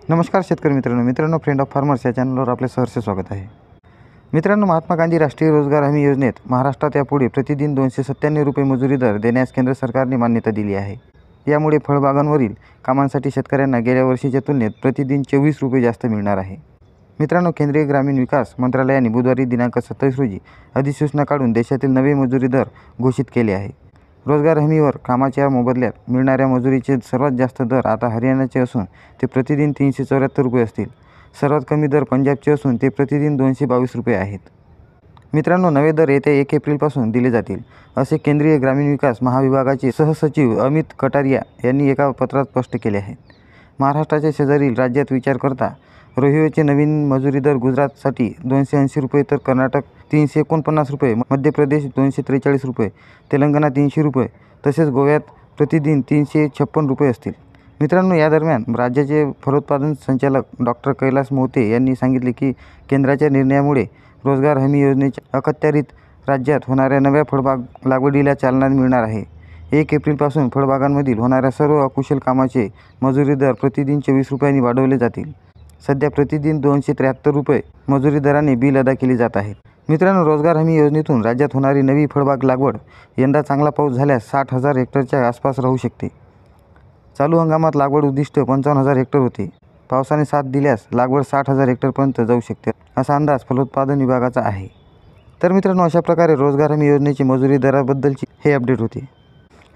नमस्कार शेतकरी मित्रांनो, फ्रेंड ऑफ फार्मर्स या चॅनलवर आपले सहर्ष स्वागत आहे. मित्रांनो, महात्मा गांधी राष्ट्रीय रोजगार हमी योजनेत महाराष्ट्रात यापुढे प्रतिदिन 297 रुपये मजुरी दर देण्यास केंद्र सरकारने मान्यता दिली आहे. यामुळे फळबागांवरील कामांसाठी शेतकऱ्यांना गेल्या वर्षीच्या तुलनेत प्रतिदिन 24 रुपये जास्त मिळणार आहे. मित्रांनो, केंद्रीय ग्रामीण विकास मंत्रालयाने बुधवारी दिनांक 27 रोजी अधिसूचना काढून देशातील नवे मजुरी दर घोषित केले आहे. रोजगार हमीवर कामाच्या मोबदल्यात मिळणाऱ्या मजुरीचे सर्वात जास्त दर आता हरियाणाचे असून ते प्रतिदिन 374 रुपये असतील. सर्वात कमी दर पंजाबचे असून ते प्रतिदिन 222 रुपये आहेत. मित्रांनो, नवे दर येत्या 1 एप्रिलपासून दिले जातील, असे केंद्रीय ग्रामीण विकास महाविभागाचे सहसचिव अमित कटारिया यांनी एका पत्रात स्पष्ट केले आहे. महाराष्ट्राच्या शेजारील राज्यात विचार करता रोहिओचे नवीन मजुरी दर गुजरातसाठी 280 रुपये, तर कर्नाटक 349 रुपये, मध्य प्रदेश 243 रुपये, तेलंगणा 300 रुपये तसेच गोव्यात प्रतिदिन 356 रुपये असतील. मित्रांनो, या दरम्यान राज्याचे फलोत्पादन संचालक डॉक्टर कैलास मोते यांनी सांगितले की केंद्राच्या निर्णयामुळे रोजगार हमी योजनेच्या अखत्यारीत राज्यात होणाऱ्या नव्या फळबाग लागवडीला चालना मिळणार आहे. 1 एप्रिलपासून फळबागांमधील होणाऱ्या सर्व अकुशल कामाचे मजुरी दर प्रतिदिन 24 रुपयांनी वाढवले जातील. सध्या प्रतिदिन 273 रुपये मजुरी दराने बिल अदा केली जात आहेत. मित्रांनो, रोजगार हमी योजनेतून राज्यात होणारी नवी फळबाग लागवड यंदा चांगला पाऊस झाल्यास 60,000 हेक्टरच्या आसपास राहू शकते. चालू हंगामात लागवड उद्दिष्ट 55,000 हेक्टर होते. पावसाने साथ दिल्यास लागवड 60,000 हेक्टरपर्यंत जाऊ शकते, असा अंदाज फलोत्पादन विभागाचा आहे. तर मित्रांनो, अशा प्रकारे रोजगार हमी योजनेची मजुरी दराबद्दलची हे अपडेट होते.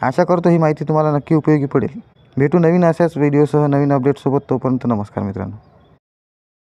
आशा करतो ही माहिती तुम्हाला नक्की उपयोगी पडेल. भेटू नवीन अशाच व्हिडिओसह नवीन अपडेटसोबत. तोपर्यंत नमस्कार मित्रांनो.